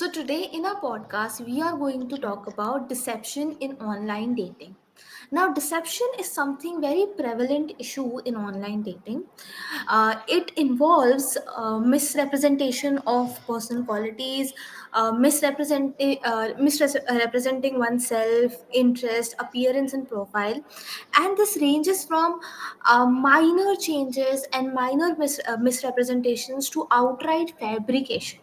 So, today in our podcast, we are going to talk about deception in online dating. Now, deception is something very prevalent issue in online dating. It involves misrepresentation of personal qualities, misrepresenting oneself, interest, appearance, and profile. And this ranges from minor changes and minor misrepresentations to outright fabrication.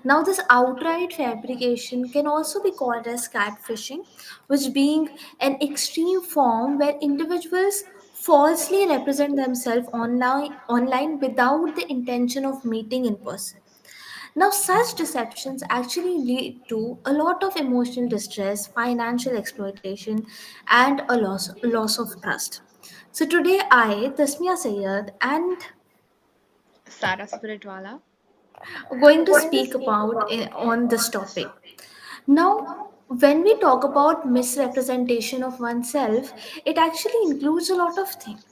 Now, this outright fabrication can also be called as catfishing, which being an extreme form where individuals falsely represent themselves online without the intention of meeting in person. Now, such deceptions actually lead to a lot of emotional distress, financial exploitation, and a loss of trust. So today, I, Tasmiyah Sayyed, and Sarrah Spiritwala. going to speak about on this topic. Now, when we talk about misrepresentation of oneself, it actually includes a lot of things.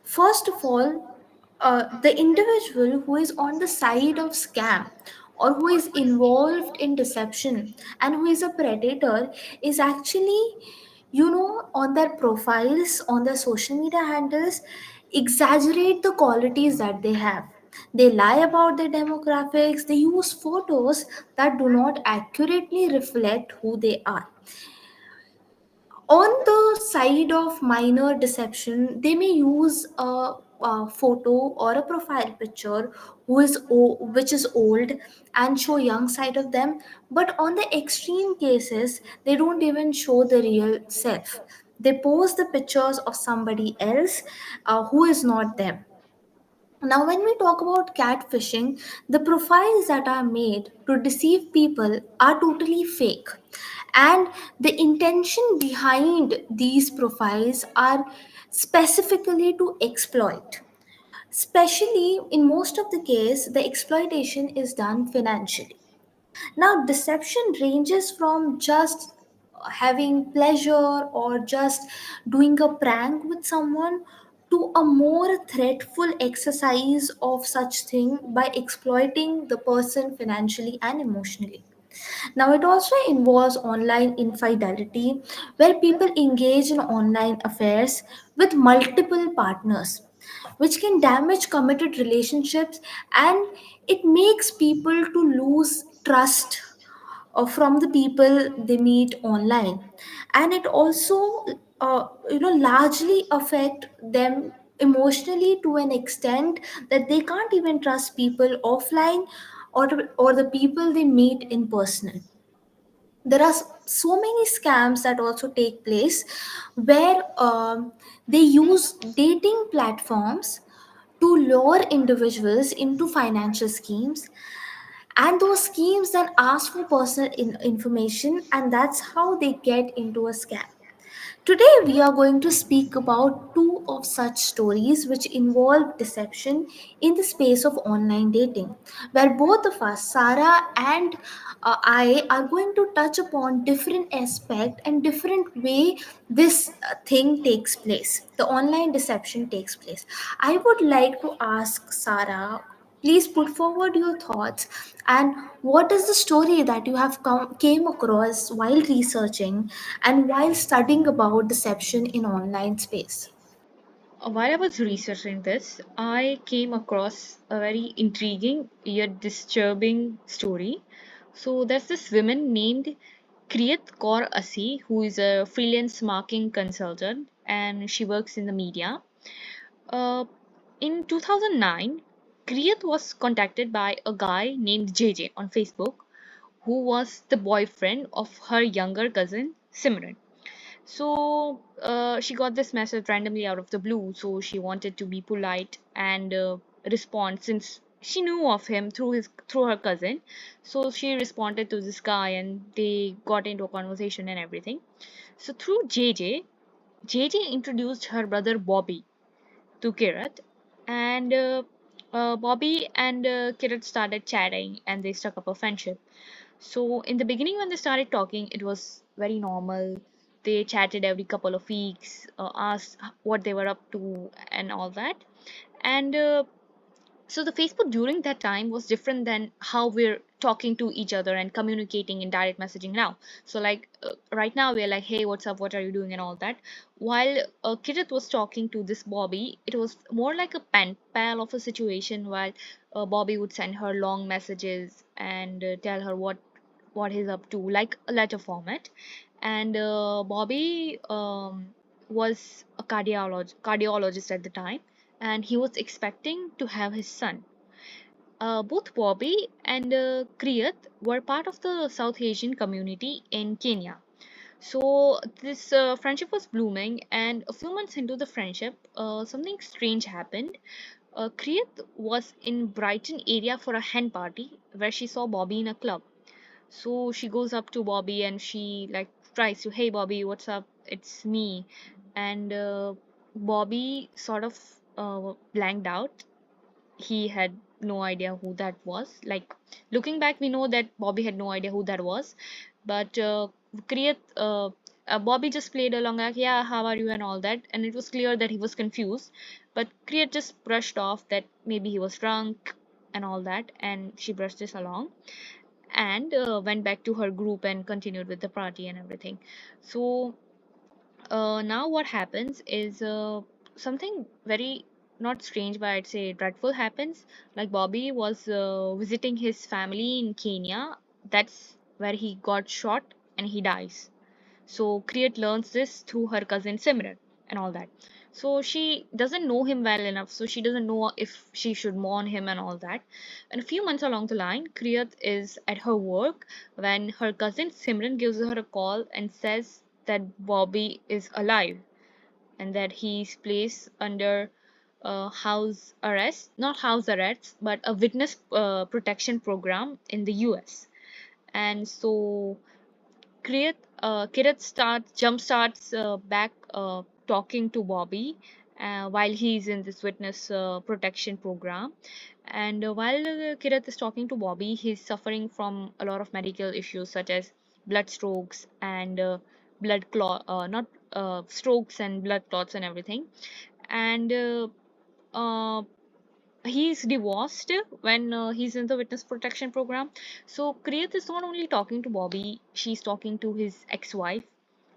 First of all, the individual who is on the side of scam or who is involved in deception and who is a predator is actually, on their profiles, on their social media handles, exaggerate the qualities that they have. They lie about their demographics, they use photos that do not accurately reflect who they are. On the side of minor deception, they may use a photo or a profile picture which is old and show young side of them. But on the extreme cases, they don't even show the real self. They post the pictures of somebody else who is not them. Now, when we talk about catfishing, the profiles that are made to deceive people are totally fake. And the intention behind these profiles are specifically to exploit. Especially in most of the case, the exploitation is done financially. Now, deception ranges from just having pleasure or just doing a prank with someone to a more threatful exercise of such thing by exploiting the person financially and emotionally. Now, it also involves online infidelity, where people engage in online affairs with multiple partners, which can damage committed relationships, and it makes people to lose trust from the people they meet online. And it also largely affect them emotionally to an extent that they can't even trust people offline or the people they meet in person. There are so many scams that also take place where they use dating platforms to lure individuals into financial schemes, and those schemes then ask for personal information, and that's how they get into a scam. Today, we are going to speak about two of such stories which involve deception in the space of online dating, where both of us, Sarah and I, are going to touch upon different aspect and different way this thing takes place. The online deception takes place. I would like to ask Sarah. Please put forward your thoughts and what is the story that you have came across while researching and while studying about deception in online space. While I was researching this, I came across a very intriguing yet disturbing story. So there's this woman named Kriyat Kaur Asi who is a freelance marketing consultant and she works in the media. Uh, in 2009, Kriyat was contacted by a guy named JJ on Facebook who was the boyfriend of her younger cousin Simran. So she got this message randomly out of the blue. So she wanted to be polite and respond since she knew of him through her cousin. So she responded to this guy and they got into a conversation and everything. So through JJ introduced her brother Bobby to Kirat, and Bobby and Kirat started chatting and they struck up a friendship. So in the beginning, when they started talking, it was very normal. They chatted every couple of weeks, asked what they were up to, and all that. And so the Facebook during that time was different than how we're talking to each other and communicating in direct messaging now. So like right now we're like, hey, what's up, what are you doing, and all that. While Kirit was talking to this Bobby, it was more like a pen pal of a situation, while Bobby would send her long messages and tell her what he's up to, like a letter format. And Bobby was a cardiologist at the time, and he was expecting to have his son. Both Bobby and Kriyat were part of the South Asian community in Kenya. So this friendship was blooming, and a few months into the friendship, something strange happened. Kriyat was in Brighton area for a hen party where she saw Bobby in a club. So she goes up to Bobby and she like tries to, hey Bobby, what's up? It's me. And Bobby sort of blanked out. He had no idea who that was. Like looking back, we know that Bobby had no idea who that was. But Kriyat, Bobby just played along like, yeah, how are you and all that. And it was clear that he was confused. But Kriyat just brushed off that maybe he was drunk and all that. And she brushed this along and went back to her group and continued with the party and everything. So now what happens is something very not strange, but I'd say dreadful happens. Like Bobby was visiting his family in Kenya. That's where he got shot and he dies. So Kriyat learns this through her cousin Simran and all that. So she doesn't know him well enough, so she doesn't know if she should mourn him and all that. And a few months along the line, Kriyat is at her work when her cousin Simran gives her a call and says that Bobby is alive and that he's placed under house arrest, not house arrest, but a witness protection program in the US. And so Kirat jump starts back talking to Bobby while he's in this witness protection program. And while Kirat is talking to Bobby, he's suffering from a lot of medical issues such as blood strokes and not strokes and blood clots and everything. And uh, he's divorced when he's in the witness protection program. So Kriyat is not only talking to Bobby, she's talking to his ex-wife,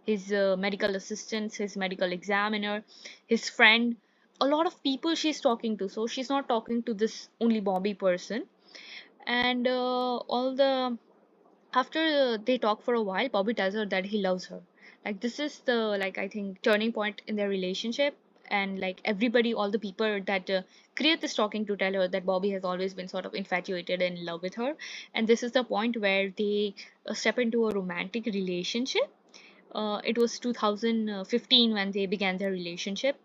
his medical assistant, his medical examiner, his friend, a lot of people she's talking to. So she's not talking to this only Bobby person. And all the after they talk for a while, Bobby tells her that he loves her. Like this is the like I think turning point in their relationship. And like everybody, all the people that Kriyat is talking to tell her that Bobby has always been sort of infatuated and in love with her. And this is the point where they step into a romantic relationship. It was 2015 when they began their relationship.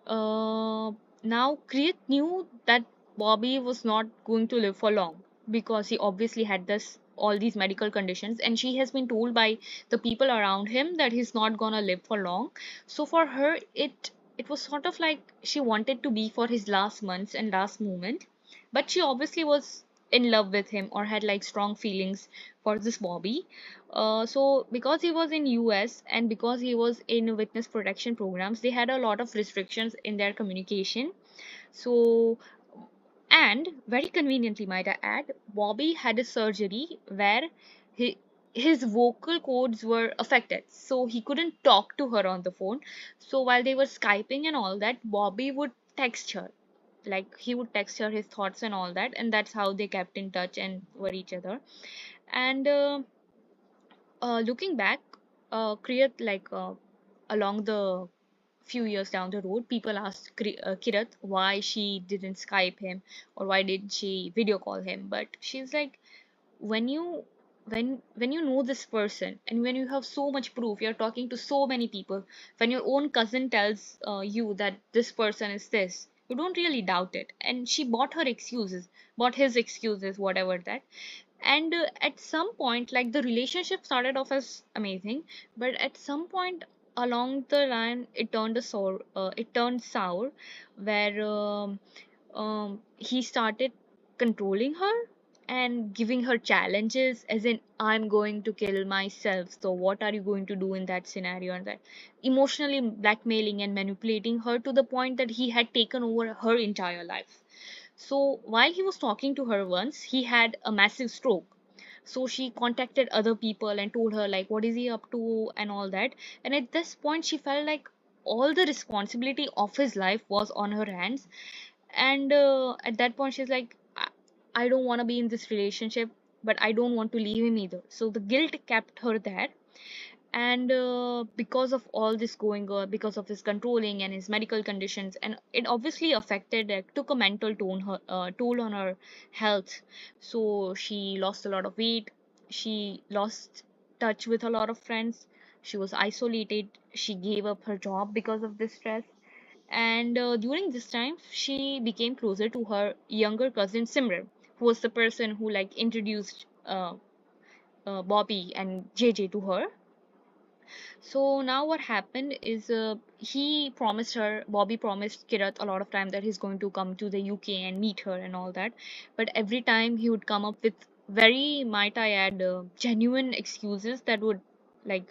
uh, Now, Kriyat knew that Bobby was not going to live for long because he obviously had this all these medical conditions, and she has been told by the people around him that he's not gonna live for long. So for her, it was sort of like she wanted to be for his last months and last moment, but she obviously was in love with him or had like strong feelings for this Bobby. So because he was in US and because he was in witness protection programs, they had a lot of restrictions in their communication. So and very conveniently, might I add, Bobby had a surgery where he, his vocal cords were affected, so he couldn't talk to her on the phone. So while they were Skyping and all that, Bobby would text her. Like he would text her his thoughts and all that, and that's how they kept in touch and were each other. And looking back, Kriyat along the few years down the road, people asked Kirat why she didn't Skype him or why did she video call him. But she's like, when you when you know this person and when you have so much proof, you're talking to so many people. When your own cousin tells you that this person is this, you don't really doubt it. And she bought her excuses, bought his excuses, whatever that. And at some point, like the relationship started off as amazing, but at some point along the line it turned sour, where he started controlling her and giving her challenges, as in, I'm going to kill myself, so what are you going to do in that scenario, and that emotionally blackmailing and manipulating her to the point that he had taken over her entire life. So while he was talking to her once, he had a massive stroke. So she contacted other people and told her like what is he up to and all that. And at this point she felt like all the responsibility of his life was on her hands. And at that point she's like, I don't want to be in this relationship, but I don't want to leave him either. So the guilt kept her there. And because of all this going on, because of his controlling and his medical conditions, and it obviously affected, took a mental toll on her health. So she lost a lot of weight, she lost touch with a lot of friends, she was isolated, she gave up her job because of this stress. And during this time she became closer to her younger cousin Simran, who was the person who like introduced Bobby and JJ to her. So now what happened is Bobby promised Kirat a lot of time that he's going to come to the UK and meet her and all that. But every time he would come up with very, might I add, genuine excuses that would like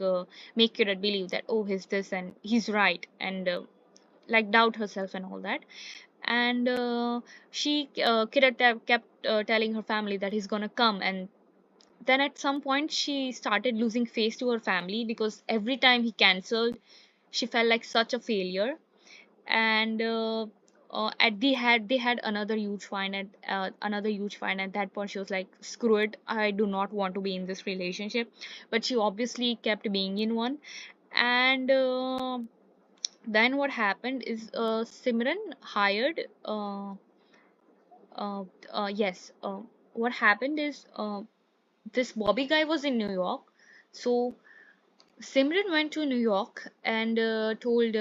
make Kirat believe that, oh, he's this and he's right, and like doubt herself and all that. And Kirat kept telling her family that he's gonna come. And then at some point she started losing face to her family because every time he cancelled she felt like such a failure. And at they had another huge fight. At that point she was like, screw it, I do not want to be in this relationship. But she obviously kept being in one. And then what happened is Simran hired uh, yes what happened is this Bobby guy was in New York. So Simran went to New York and told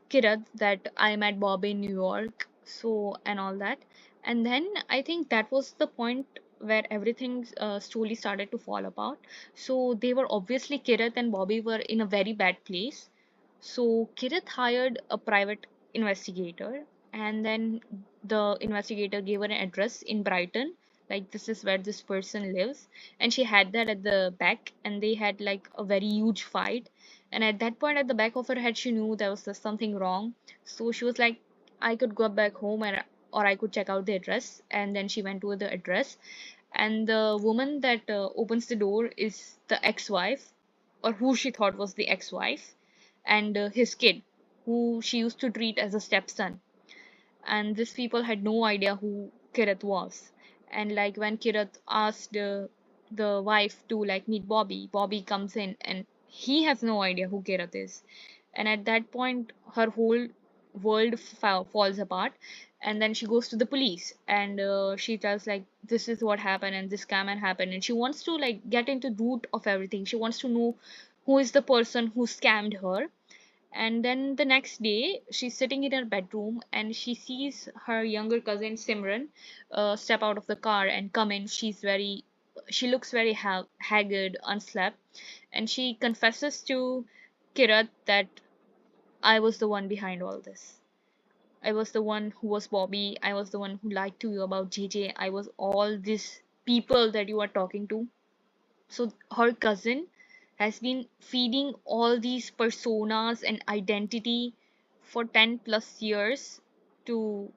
Kirat that I met Bobby in New York, so and all that. And then I think that was the point where everything slowly started to fall apart. So they were obviously, Kirat and Bobby were in a very bad place. So Kirith hired a private investigator, and then the investigator gave her an address in Brighton, like this is where this person lives, and she had that at the back, and they had like a very huge fight. And at that point, at the back of her head, she knew there was something wrong. So she was like, I could go back home, or I could check out the address. And then she went to the address, and the woman that opens the door is the ex-wife, or who she thought was the ex-wife, and his kid, who she used to treat as a stepson. And these people had no idea who Kirith was. And like when Kirith asked the wife to like meet Bobby, Bobby comes in and he has no idea who Kirith is. And at that point her whole world falls apart. And then she goes to the police, and she tells like this is what happened and this scam had happened, and she wants to like get into root of everything. She wants to know who is the person who scammed her. And then the next day, she's sitting in her bedroom and she sees her younger cousin Simran step out of the car and come in. She looks very haggard, unslept, and she confesses to Kirat that I was the one behind all this. I was the one who was Bobby. I was the one who lied to you about JJ. I was all these people that you are talking to. So her cousin has been feeding all these personas and identity for 10 plus years to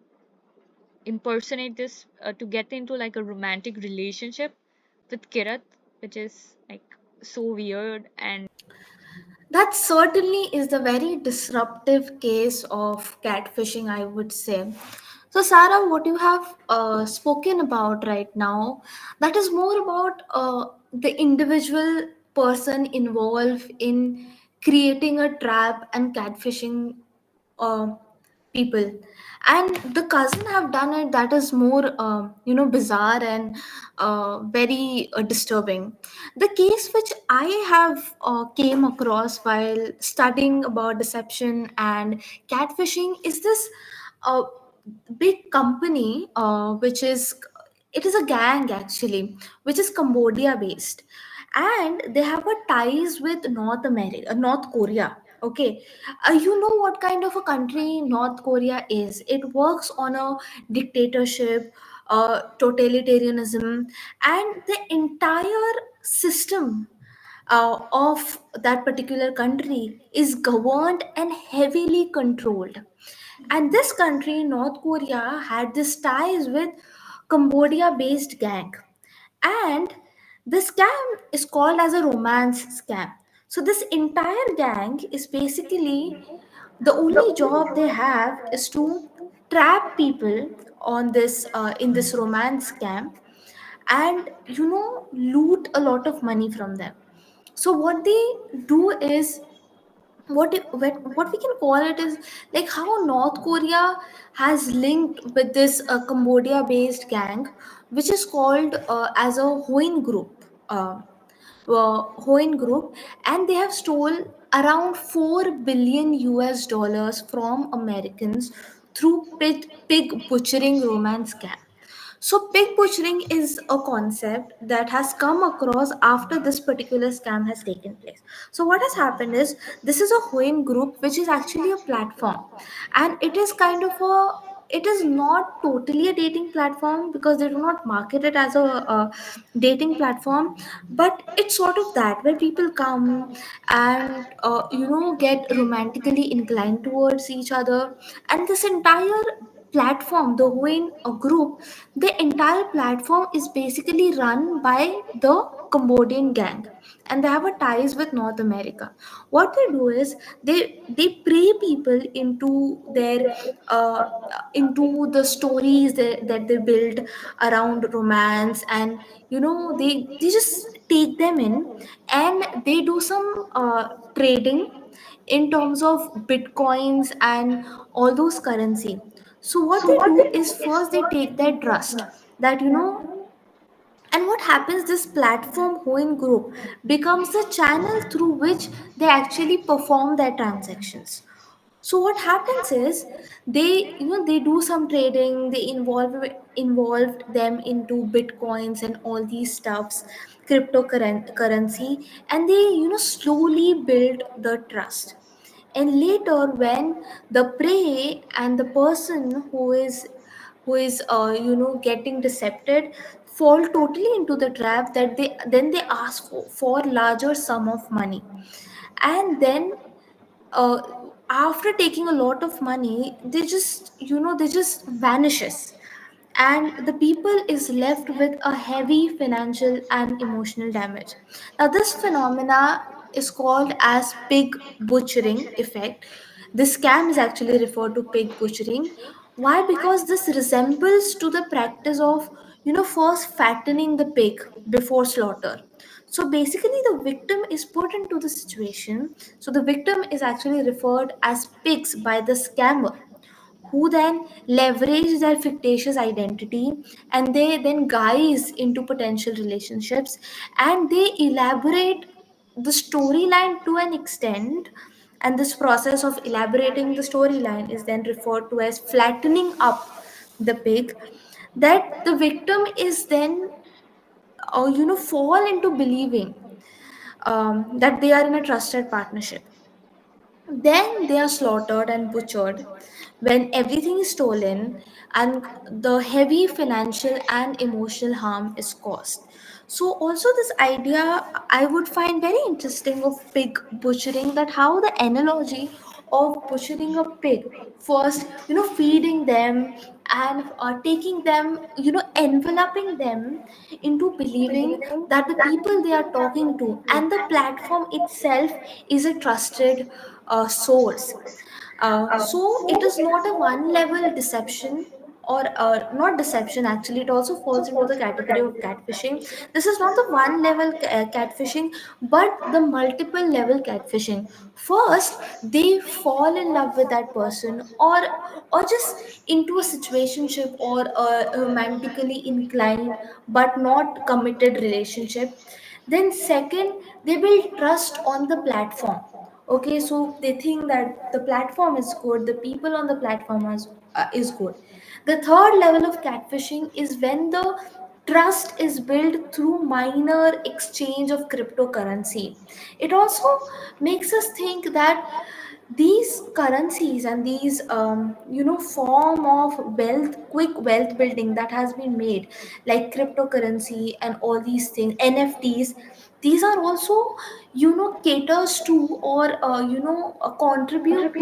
impersonate this, to get into like a romantic relationship with Kirat, which is like so weird. And That certainly is the very disruptive case of catfishing, I would say. So, Sarah, what you have spoken about right now, that is more about the individual person involved in creating a trap and catfishing uh, people. And the cousin have done it, that is more bizarre and very disturbing. The case which I have came across while studying about deception and catfishing is this uh, big company, which is, it is a gang actually, which is Cambodia based, and they have a ties with North America, North Korea. Okay, you know what kind of a country North Korea is. It works on a dictatorship, totalitarianism, and the entire system of that particular country is governed and heavily controlled. And this country, North Korea, had this ties with Cambodia based gang. And The scam is called as a romance scam. So this entire gang is basically, the only job they have is to trap people on this in this romance scam, and loot a lot of money from them. So what they do is, what we can call it is, like how North Korea has linked with this Cambodia based gang, which is called as a Hoin group. Hoin group, and they have stole around 4 billion US dollars from Americans through pig butchering romance scam. So, pig butchering is a concept that has come across after this particular scam has taken place. So, what has happened is, this is a Hoin group, which is actually a platform, and it is kind of a, it is not totally a dating platform because they do not market it as a dating platform, but it's sort of that, where people come and get romantically inclined towards each other. And this entire platform, the Hoin group, the entire platform is basically run by the Cambodian gang, and they have a ties with North America. What they do is, they prey people uh, into the stories that they build around romance, and they just take them in, and they do some trading in terms of bitcoins and all those currency. So what they do is, first they take their trust, that and what happens, this platform Hoin group becomes the channel through which they actually perform their transactions. So what happens is, they do some trading, they involved them into bitcoins and all these stuffs, cryptocurrency, and they slowly build the trust. And later, when the prey and the person who is getting decepted fall totally into the trap, that they ask for larger sum of money. And then, uh, after taking a lot of money, they just vanishes, and the people is left with a heavy financial and emotional damage. Now this phenomena is called as pig butchering effect. This scam is actually referred to pig butchering. Why? Because this resembles to the practice of first fattening the pig before slaughter. So basically, the victim is put into the situation. So the victim is actually referred as pigs by the scammer, who then leverage their fictitious identity, and they then guise into potential relationships, and they elaborate the storyline to an extent. And this process of elaborating the storyline is then referred to as flattening up the pig, that the victim is then fall into believing that they are in a trusted partnership. Then they are slaughtered and butchered when everything is stolen and the heavy financial and emotional harm is caused. So, also, this idea I would find very interesting of pig butchering, that how the analogy of butchering a pig, first, feeding them and taking them, enveloping them into believing that the people they are talking to and the platform itself is a trusted source. So it is not a one level deception, or not deception, actually it also falls into the category of catfishing. This is not the one level catfishing, but the multiple level catfishing. First they fall in love with that person, or just into a situationship, or a romantically inclined but not committed relationship. Then second, they build trust on the platform. Okay, so they think that the platform is good, the people on the platform is good. The third level of catfishing is when the trust is built through minor exchange of cryptocurrency. It also makes us think that these currencies and these form of wealth, quick wealth building that has been made, like cryptocurrency and all these things, NFTs, these are also, caters to, or contribute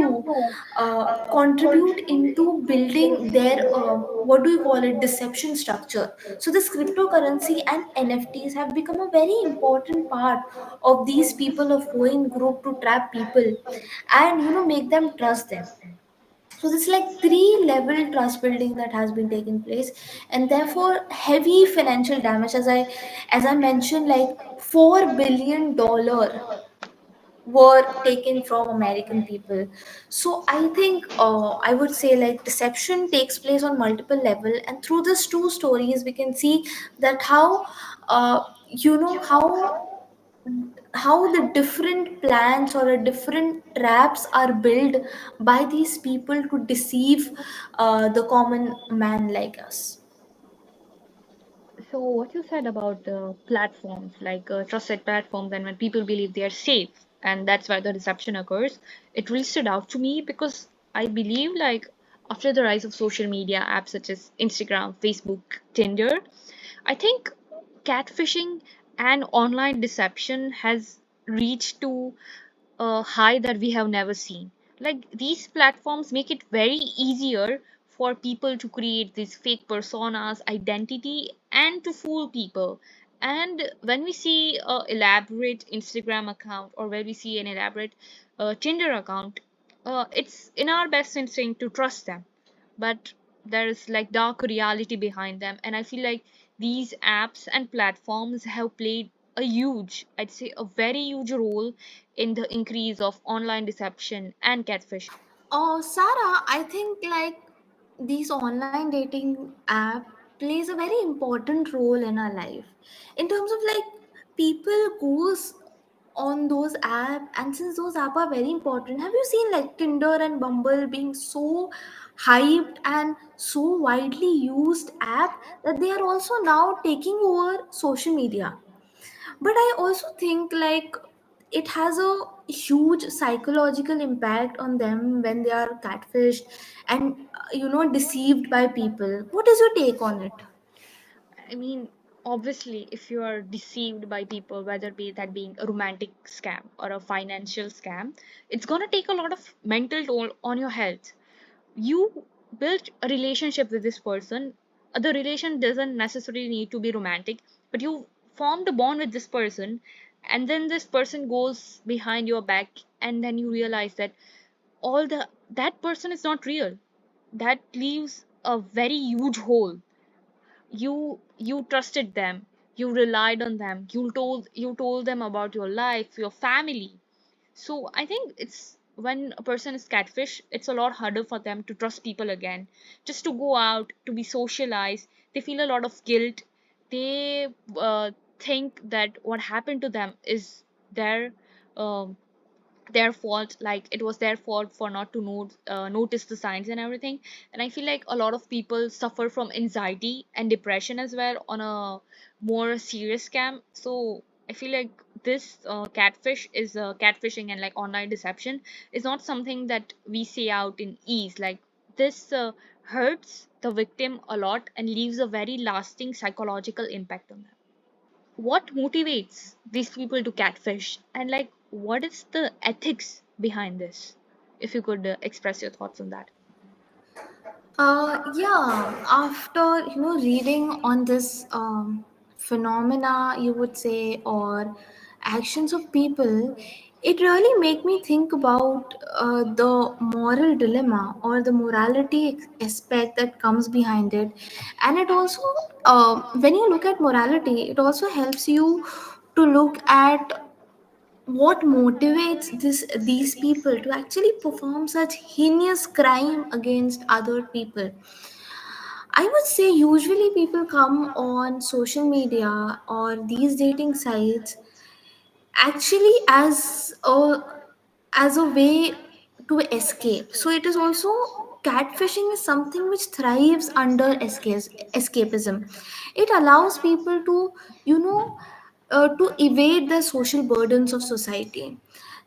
into building their, what do you call it, deception structure. So this cryptocurrency and NFTs have become a very important part of these people of going group to trap people, and make them trust them. So this is like three level trust building that has been taking place, and therefore heavy financial damage, as I mentioned, like $4 billion were taken from American people. So I think, I would say, like, deception takes place on multiple level, and through these two stories we can see that how, how the different plans or a different traps are built by these people to deceive the common man like us. So what you said about platforms, like trusted platforms, and when people believe they are safe, and that's why the deception occurs, it really stood out to me because I believe, like, after the rise of social media apps such as Instagram, Facebook, Tinder, I think catfishing and online deception has reached to high that we have never seen. Like, these platforms make it very easier for people to create these fake personas, identity, and to fool people. And when we see a elaborate Instagram account, or when we see an elaborate Tinder account, it's in our best instinct to trust them. But there's like dark reality behind them, and I feel like these apps and platforms have played a huge, I'd say a very huge role in the increase of online deception and catfishing. Oh, Sarah, I think like these online dating app plays a very important role in our life in terms of like people goes on those app, and since those app are very important, have you seen like Tinder and Bumble being so hyped and so widely used app that they are also now taking over social media. But I also think like it has a huge psychological impact on them when they are catfished and, deceived by people. What is your take on it? I mean, obviously, if you are deceived by people, whether be that being a romantic scam or a financial scam, it's gonna take a lot of mental toll on your health. You built a relationship with this person. The relation doesn't necessarily need to be romantic, but you formed a bond with this person, and then this person goes behind your back, and then you realize that all the that person is not real. That leaves a very huge hole. You trusted them, you relied on them, you told them about your life, your family. So I think it's when a person is catfish, it's a lot harder for them to trust people again. Just to go out, to be socialized, they feel a lot of guilt. They think that what happened to them is their um, their fault, like it was their fault for not to notice the signs and everything. And I feel like a lot of people suffer from anxiety and depression as well on a more serious scam. So I feel like this catfishing and like online deception is not something that we say out in ease. Like, this hurts the victim a lot and leaves a very lasting psychological impact on them. What motivates these people to catfish, and like what is the ethics behind this? If you could express your thoughts on that. Yeah, after reading on this phenomena, you would say, or actions of people, it really make me think about the moral dilemma or the morality aspect that comes behind it. And it also, when you look at morality, it also helps you to look at what motivates these people to actually perform such heinous crime against other people. I would say usually people come on social media or these dating sites actually as a way to escape. So it is also, catfishing is something which thrives under escapism. It allows people to, to evade the social burdens of society.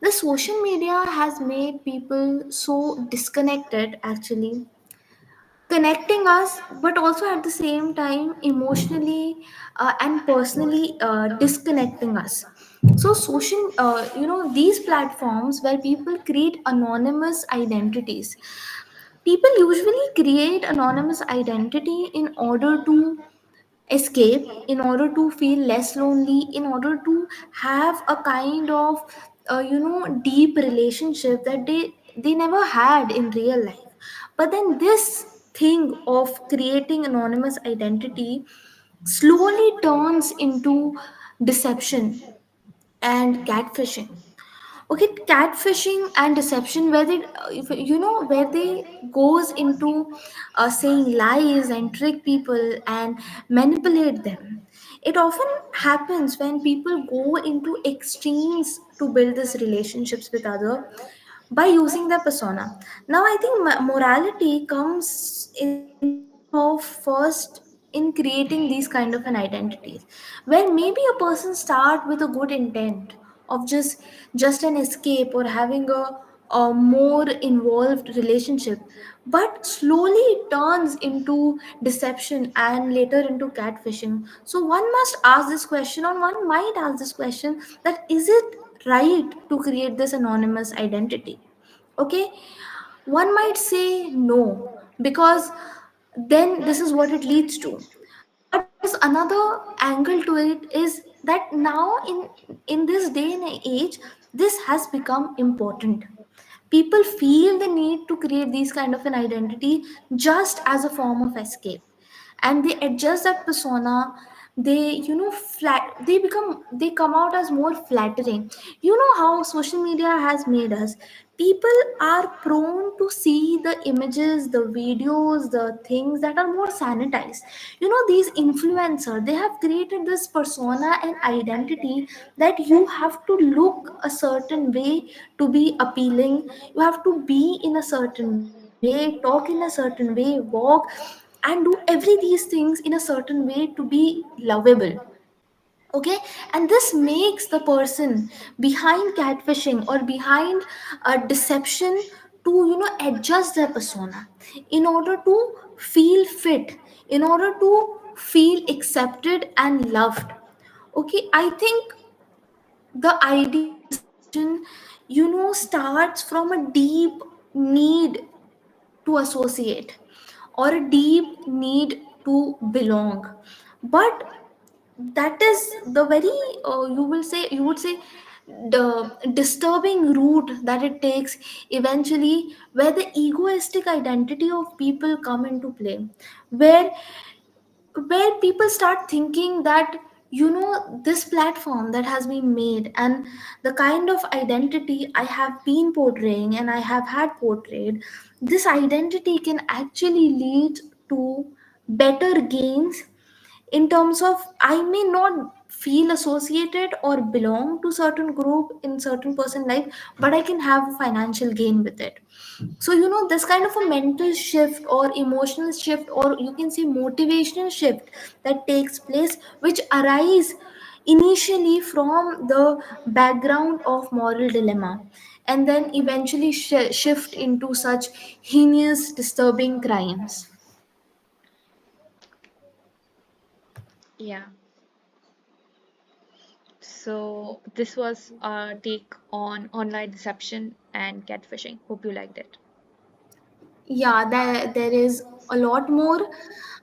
The social media has made people so disconnected, actually connecting us, but also at the same time emotionally and personally disconnecting us. So social, these platforms where people create anonymous identities, people usually create anonymous identity in order to escape, in order to feel less lonely, in order to have a kind of deep relationship that they never had in real life. But then this thing of creating anonymous identity slowly turns into deception and catfishing. Okay, catfishing and deception, where they if, where they goes into saying lies and trick people and manipulate them. It often happens when people go into extremes to build these relationships with other by using their persona. Now I think morality comes in the form of first in creating these kind of an identities, where maybe a person start with a good intent of just an escape or having a more involved relationship, but slowly it turns into deception and later into catfishing. So one must ask this question, or one might ask this question, that is it right to create this anonymous identity? Okay, one might say no, because then this is what it leads to. But there is another angle to it, is that now in this day and age, this has become important. People feel the need to create these kind of an identity just as a form of escape, and they adjust that persona. They flat, they come out as more flattering. You know how social media has made us, people are prone to see the images, the videos, the things that are more sanitized. These influencers, they have created this persona and identity that you have to look a certain way to be appealing, you have to be in a certain way, talk in a certain way, walk and do every these things in a certain way to be lovable. Okay, and this makes the person behind catfishing or behind a deception to adjust their persona in order to feel fit, in order to feel accepted and loved. Okay, I think the idea of deception starts from a deep need to associate, or a deep need to belong. But that is the very you would say the disturbing route that it takes eventually, where the egoistic identity of people come into play, where people start thinking that this platform that has been made, and the kind of identity I have been portraying and I have had portrayed, this identity can actually lead to better gains, in terms of I may not feel associated or belong to certain group in certain person life, but I can have financial gain with it. So this kind of a mental shift or emotional shift, or you can say motivational shift, that takes place, which arise initially from the background of moral dilemma, and then eventually shift into such heinous disturbing crimes. Yeah. So this was our take on online deception and catfishing. Hope you liked it. Yeah, there is a lot more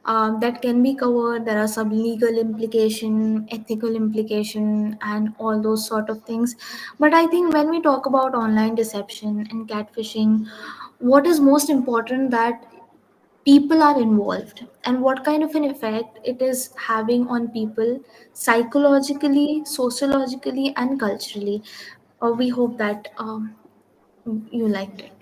that can be covered. There are some legal implication, ethical implication, and all those sort of things. But I think when we talk about online deception and catfishing, what is most important, that people are involved and what kind of an effect it is having on people psychologically, sociologically, and culturally. We hope that you liked it.